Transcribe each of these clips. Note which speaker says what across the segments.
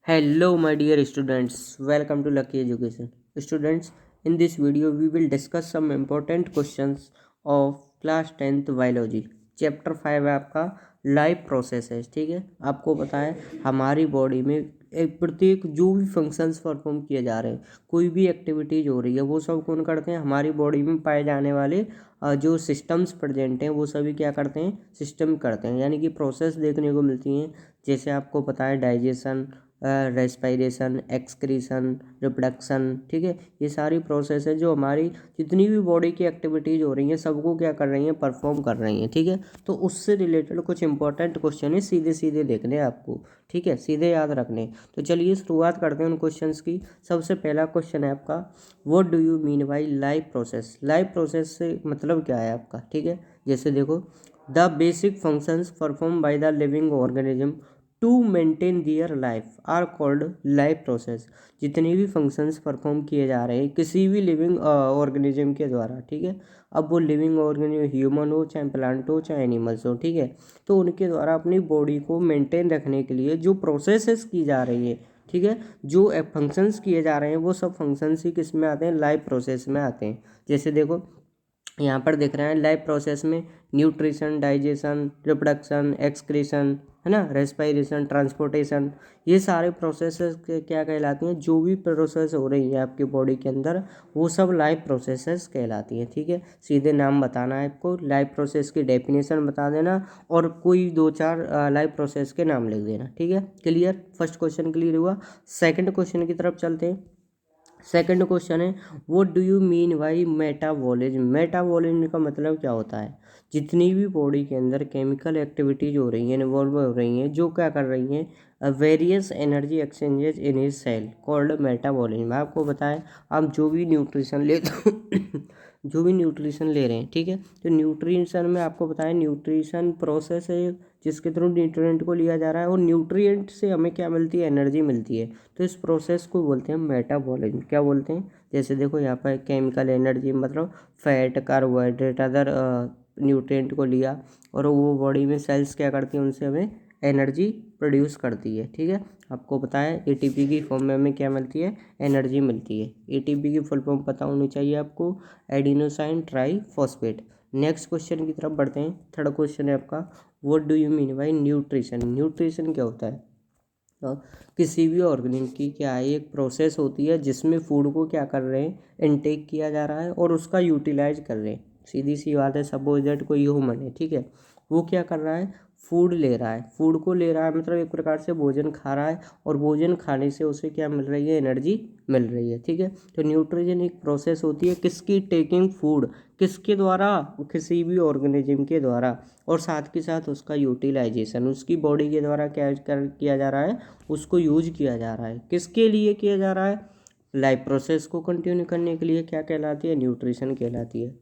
Speaker 1: Hello, my dear students. Welcome to Lucky Education. Students, in this video, we will discuss some important questions of class 10th biology. Chapter 5 है आपका life process है, ठीक है। आपको पता है हमारी बॉडी में एक प्रत्येक जो भी फंक्शंस परफॉर्म किए जा रहे हैं, कोई भी एक्टिविटीज हो रही है, वो सब कौन करते हैं? हमारी बॉडी में पाए जाने वाले जो सिस्टम्स प्रेजेंट हैं वो सभी क्या करते हैं? सिस्टम करते हैं, यानी कि प्रोसेस देखने को मिलती हैं। जैसे आपको पता है डाइजेशन, रेस्पायरेशन, एक्सक्रीशन, रिप्रोडक्शन, ठीक है। ये सारी प्रोसेस है जो हमारी जितनी भी बॉडी की एक्टिविटीज़ हो रही हैं सबको क्या कर रही हैं? परफॉर्म कर रही हैं, ठीक है। तो उससे रिलेटेड कुछ इंपॉर्टेंट क्वेश्चन है, सीधे सीधे देखने हैं आपको, ठीक है, सीधे याद रखने। तो चलिए शुरुआत करते हैं उन क्वेश्चंस की। सबसे पहला क्वेश्चन है आपका, what do you mean by life process? Life process से मतलब क्या है आपका, ठीक है। जैसे देखो, the basic functions perform by the living organism to maintain their life are called life process. जितने भी फंक्शंस परफॉर्म किए जा रहे हैं किसी भी लिविंग ऑर्गेनिज्म के द्वारा, ठीक है। अब वो लिविंग ऑर्गेनिज्म ह्यूमन हो, चाहे प्लांट हो, चाहे एनिमल्स हो, ठीक है। तो उनके द्वारा अपनी बॉडी को मेंटेन रखने के लिए जो प्रोसेसेस की जा रही है, ठीक है, जो फंक्शंस किए जा रहे हैं वो सब फंक्शंस ही किस में आते हैं? लाइफ प्रोसेस में आते हैं। जैसे देखो यहाँ पर दिख रहा है लाइफ प्रोसेस में न्यूट्रिशन, डाइजेशन, रिप्रोडक्शन, एक्सक्रीशन, है ना, रेस्पायरेशन, ट्रांसपोर्टेशन, ये सारे प्रोसेसेस क्या कहलाती हैं? जो भी प्रोसेस हो रही है आपकी बॉडी के अंदर वो सब लाइफ प्रोसेसेस कहलाती हैं, ठीक है। सीधे नाम बताना है आपको, लाइफ प्रोसेस की डेफिनेशन बता देना और कोई दो चार लाइफ प्रोसेस के नाम लिख देना, ठीक है। क्लियर? फर्स्ट क्वेश्चन क्लियर हुआ। सेकंड क्वेश्चन की तरफ चलते हैं। सेकंड क्वेश्चन है, what do you mean by metabolism? Metabolism का मतलब क्या होता है? जितनी भी बॉडी के अंदर केमिकल एक्टिविटीज हो रही हैं, इन्वॉल्व हो रही हैं, जो क्या कर रही हैं? Various energy exchanges in his cell called metabolism. आपको बताएं, आप जो भी न्यूट्रिशन ले जो भी न्यूट्रिशन ले रहे हैं, ठीक है, तो न्यूट्रिशन में आपको बताएं न्यूट्रिशन प्रोसेस है जिसके थ्रू न्यूट्रिएंट को लिया जा रहा है और न्यूट्रिएंट से हमें क्या मिलती है? एनर्जी मिलती है। तो इस प्रोसेस को बोलते हैं मेटाबॉलिज्म। क्या बोलते हैं? जैसे देखो यहाँ पर केमिकल एनर्जी मतलब फैट, कार्बोहाइड्रेट, अदर न्यूट्रिएंट को लिया और वो बॉडी में सेल्स क्या करती हैं? उनसे हमें एनर्जी प्रोड्यूस करती है, ठीक है। आपको पता है एटीपी की फॉर्म में हमें क्या मिलती है? एनर्जी मिलती है। एटीपी की फुल फॉर्म पता होनी चाहिए आपको, एडिनोसाइन ट्राईफॉस्फेट। नेक्स्ट क्वेश्चन की तरफ बढ़ते हैं। थर्ड क्वेश्चन है आपका, what do you mean by nutrition? Nutrition क्या होता है? तो किसी भी ऑर्गेनिज्म की क्या है? एक प्रोसेस होती है जिसमें फूड को क्या कर रहे हैं? इनटेक किया जा रहा है और उसका यूटिलाइज कर रहे हैं। सीधी सी बात है, सपोज दैट कोई ह्यूमन है, ठीक है, वो क्या कर रहा है? फूड ले रहा है। फूड को ले रहा है मतलब एक प्रकार से भोजन खा रहा है और भोजन खाने से उसे क्या मिल रही है? एनर्जी मिल रही है, ठीक है। तो न्यूट्रिशन एक प्रोसेस होती है किसकी? Taking food. किसके द्वारा? किसी भी ऑर्गेनिज्म के द्वारा, और साथ के साथ उसका यूटिलाइजेशन उसकी बॉडी के द्वारा क्या किया जा रहा है? उसको यूज किया जा रहा है। किसके लिए किया जा रहा है? लाइफ प्रोसेस को कंटिन्यू करने के लिए। क्या कहलाती है? न्यूट्रिशन कहलाती है।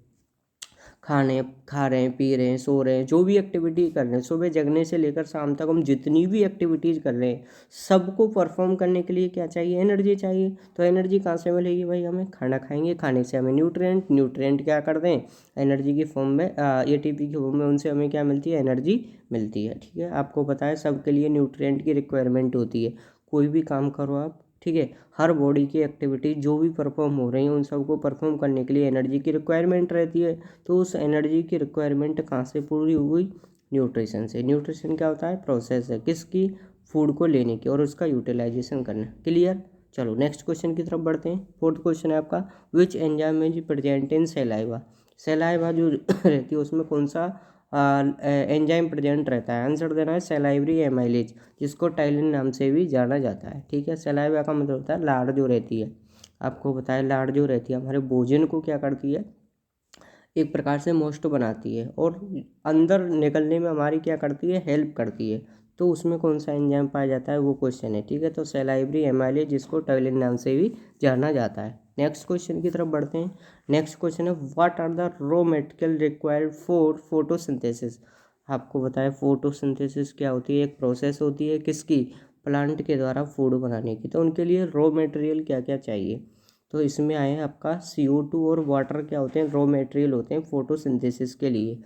Speaker 1: खाने खा रहे हैं, पी रहे हैं, सो रहे हैं, जो भी एक्टिविटी कर रहे हैं, सुबह जगने से लेकर शाम तक हम जितनी भी एक्टिविटीज़ कर रहे हैं सबको परफॉर्म करने के लिए क्या चाहिए? एनर्जी चाहिए। तो एनर्जी कहाँ से मिलेगी भाई? हमें खाना खाएंगे, खाने से हमें न्यूट्रिएंट, न्यूट्रिएंट क्या करते हैं? एनर्जी की फॉर्म में, एटीपी की फॉर्म में उनसे हमें क्या मिलती है? एनर्जी मिलती है, ठीक है। आपको पता है सबके लिए न्यूट्रिएंट की रिक्वायरमेंट होती है। कोई भी काम करो आप, ठीक है, हर बॉडी की एक्टिविटी जो भी परफॉर्म हो रही है उन सबको परफॉर्म करने के लिए एनर्जी की रिक्वायरमेंट रहती है। तो उस एनर्जी की रिक्वायरमेंट कहाँ से पूरी हुई? न्यूट्रिशन से। न्यूट्रिशन क्या होता है? प्रोसेस है किसकी? फूड को लेने की और उसका यूटिलाइजेशन करना। क्लियर? चलो नेक्स्ट क्वेश्चन की तरफ बढ़ते हैं। फोर्थ क्वेश्चन है आपका, which enzyme is present in saliva? Saliva जो रहती है उसमें कौन सा एंजाइम प्रेजेंट रहता है? आंसर देना है सलाइवरी एमाइलेज, जिसको टाइलिन नाम से भी जाना जाता है, ठीक है। सलाइवा का मतलब होता है लाड़ जो रहती है। आपको बताया लाड़ जो रहती है हमारे भोजन को क्या करती है? एक प्रकार से मोस्ट बनाती है और अंदर निकलने में हमारी क्या करती है? हेल्प करती है। तो उसमें कौन सा एंजाइम पाया जाता है? वो क्वेश्चन है, ठीक है। तो सलाइवरी एमाइलेज, जिसको टर्लिन नाम से भी जाना जाता है। नेक्स्ट क्वेश्चन की तरफ बढ़ते हैं। नेक्स्ट क्वेश्चन है, what are the raw material required for photosynthesis? आपको बताया फोटोसिंथेसिस क्या होती है? एक प्रोसेस होती है किसकी? प्लांट के द्वारा फूड बनाने की। तो उनके लिए रॉ मटेरियल क्या क्या चाहिए? तो इसमें आए आपका CO2 और वाटर क्या होते हैं? रॉ मटेरियल होते हैं फोटोसिंथेसिस के लिए।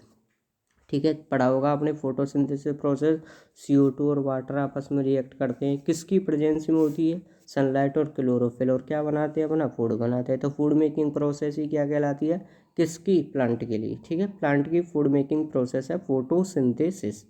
Speaker 1: ठीक है, पढ़ा होगा आपने फोटोसिंथेसिस प्रोसेस, CO2 और वाटर आपस में रिएक्ट करते हैं, किसकी प्रेजेंस में होती है, सनलाइट और क्लोरोफिल, और क्या बनाते हैं अपना, फूड बनाते हैं। तो फूड मेकिंग प्रोसेस ही क्या कहलाती है, किसकी, प्लांट के लिए। ठीक है, प्लांट की फूड मेकिंग प्रोसेस है फोटोसिंथेसिस।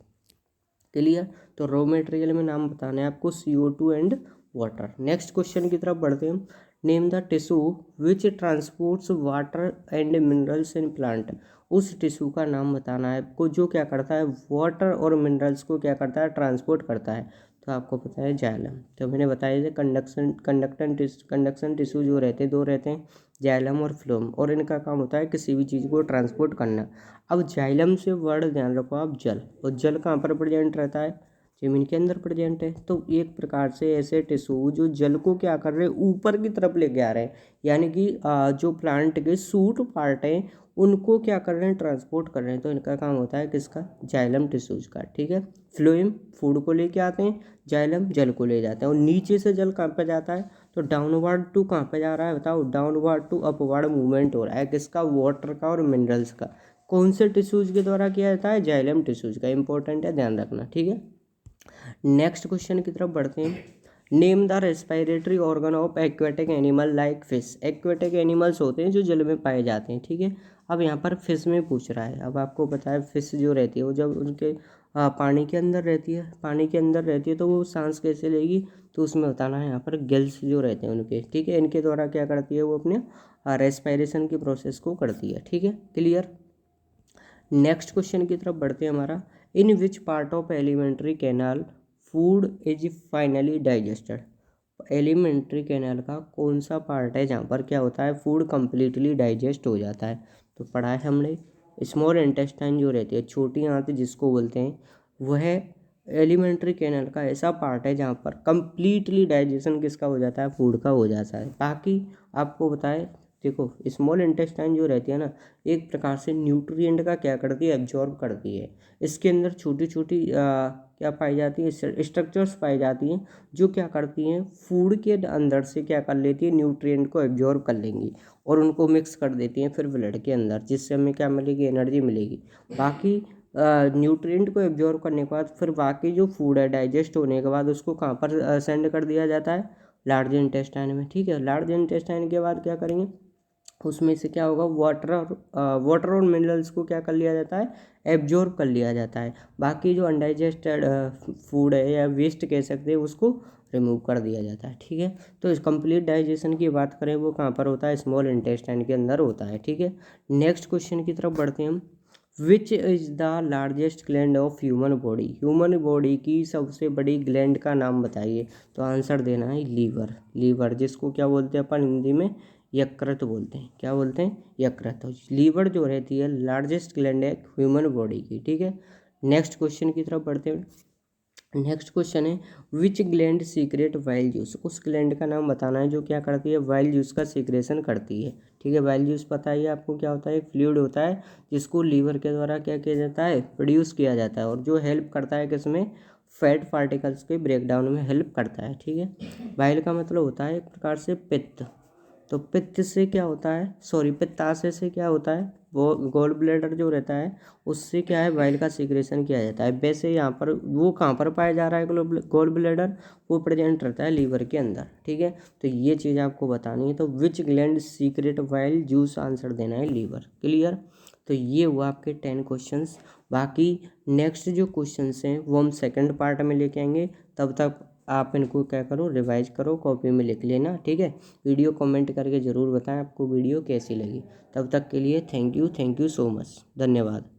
Speaker 1: क्लियर। तो रॉ मटेरियल में नाम बताना है आपको, CO2 and water. Next question की तरफ बढ़ते हैं। Name the tissue which transports water and minerals in plant. उस टिश्यू का नाम बताना है आपको जो क्या करता है, वाटर और मिनरल्स को क्या करता है, ट्रांसपोर्ट करता है। तो आपको पता है जाइलम। तो मैंने बताया कंडक्शन टिश्यू जो रहते हैं, दो रहते हैं, जाइलम और फ्लोएम, और इनका काम होता है किसी भी चीज़ को ट्रांसपोर्ट करना। अब जाइलम से वर्ड ध्यान रखो आप, जल, और जल कहाँ पर प्रेजेंट रहता है, जमीन के अंदर प्रेजेंट है। तो एक प्रकार से ऐसे टिश्यू जो जल को क्या कर रहे हैं, ऊपर की तरफ लेके आ रहे हैं, यानी कि जो प्लांट के सूट पार्ट हैं उनको क्या कर रहे हैं, ट्रांसपोर्ट कर रहे हैं। तो इनका काम होता है किसका, जाइलम टिश्यूज का। ठीक है, फ्लोएम फूड को लेके आते हैं, जाइलम जल को ले जाते हैं। और नीचे से जल कहाँ पे जाता है, तो डाउनवर्ड टू कहाँ पे जा रहा है बताओ, डाउनवर्ड टू अपवर्ड मूवमेंट हो रहा है, किसका, वाटर का और मिनरल्स का। कौन से टिश्यूज के द्वारा किया जाता है, जाइलम टिश्यूज का। इंपॉर्टेंट है, ध्यान रखना। ठीक है, नेक्स्ट क्वेश्चन की तरफ बढ़ते हैं। Name the respiratory organ of aquatic animal like fish. Aquatic animals होते हैं जो जल में पाए जाते हैं। ठीक है, अब यहाँ पर फिश में पूछ रहा है। अब आपको पता है फिश जो रहती है वो जब उनके पानी के अंदर रहती है, पानी के अंदर रहती है तो वो सांस कैसे लेगी, तो उसमें बताना है यहाँ पर गिल्स जो रहते हैं उनके। ठीक है, इनके द्वारा क्या करती है, वो अपने रेस्पिरेशन की प्रोसेस को करती है। ठीक है, क्लियर। नेक्स्ट क्वेश्चन की तरफ बढ़ते हैं हमारा। In which part of alimentary canal food is finally digested. Alimentary canal का कौन सा पार्ट है जहाँ पर क्या होता है, फूड कंप्लीटली डाइजेस्ट हो जाता है। तो पढ़ा है हमने, स्मॉल इंटेस्टाइन जो रहती है, छोटी आंत जिसको बोलते हैं, वह एलिमेंट्री कैनाल का ऐसा पार्ट है जहाँ पर कंप्लीटली डाइजेशन किसका हो जाता है, फूड का हो जाता है। बाकी आपको बताए, देखो स्मॉल इंटेस्टाइन जो रहती है ना, एक प्रकार से न्यूट्रिएंट का क्या करती है, एब्जॉर्ब करती है। इसके अंदर छोटी छोटी क्या पाई जाती है, स्ट्रक्चर्स पाई जाती हैं जो क्या करती हैं, फूड के अंदर से क्या कर लेती है, न्यूट्रिएंट को एब्जॉर्ब कर लेंगी और उनको मिक्स कर देती हैं फिर ब्लड के अंदर, जिससे हमें क्या मिलेगी, एनर्जी मिलेगी। बाकी न्यूट्रिएंट को एब्जॉर्ब करने के बाद फिर बाकी जो फूड है डाइजेस्ट होने के बाद उसको कहाँ पर सेंड कर दिया जाता है, लार्ज इंटेस्टाइन में। ठीक है, लार्ज इंटेस्टाइन के बाद क्या करेंगे, उसमें से क्या होगा, वाटर और मिनरल्स को क्या कर लिया जाता है, एब्जॉर्ब कर लिया जाता है। बाकी जो अनडाइजेस्टेड फूड है या वेस्ट कह सकते हैं उसको रिमूव कर दिया जाता है। ठीक है, तो इस कंप्लीट डाइजेशन की बात करें वो कहाँ पर होता है, स्मॉल इंटेस्टाइन के अंदर होता है। ठीक है, नेक्स्ट क्वेश्चन की तरफ बढ़ते हैं हम। Which is the largest gland of human body. Human body की सबसे बड़ी ग्लैंड का नाम बताइए। तो आंसर देना है लीवर। लीवर जिसको क्या बोलते हैं अपन हिंदी में, यकृत बोलते हैं। क्या बोलते हैं, यकृत। तो लीवर जो रहती है लार्जेस्ट ग्लैंड है ह्यूमन बॉडी की। ठीक है, नेक्स्ट क्वेश्चन की तरफ बढ़ते हैं। नेक्स्ट क्वेश्चन है, विच ग्लैंड सीक्रेट वाइल जूस। उस ग्लैंड का नाम बताना है जो क्या करती है, वाइल जूस का सीक्रेशन करती है। ठीक है, वाइल जूस पता ही है आपको क्या होता है, एक फ्लूइड होता है जिसको लीवर के द्वारा क्या किया जाता है, प्रोड्यूस किया जाता है, और जो हेल्प करता है किसमें, फैट पार्टिकल्स के ब्रेकडाउन में हेल्प करता है। ठीक है, वाइल का मतलब होता है एक प्रकार से पित्त। तो पित्त से क्या होता है, सॉरी पित्ताशय से क्या होता है, वो गॉल ब्लैडर जो रहता है उससे क्या है, बाइल का सीक्रेशन किया जाता है। वैसे यहाँ पर वो कहाँ पर पाया जा रहा है, गॉल ब्लैडर, वो प्रेजेंट रहता है लीवर के अंदर। ठीक है, तो ये चीज़ आपको बतानी है। तो विच gland secret while juice, answer देना है लीवर। क्लियर। तो ये हुआ आपके 10 क्वेश्चंस। बाकी नेक्स्ट जो क्वेश्चंस हैं वो हम सेकंड पार्ट में लेके आएंगे। तब तक आप इनको क्या करो, रिवाइज करो, कॉपी में लिख लेना। ठीक है, वीडियो कमेंट करके ज़रूर बताएं आपको वीडियो कैसी लगी। तब तक के लिए थैंक यू सो मच, धन्यवाद।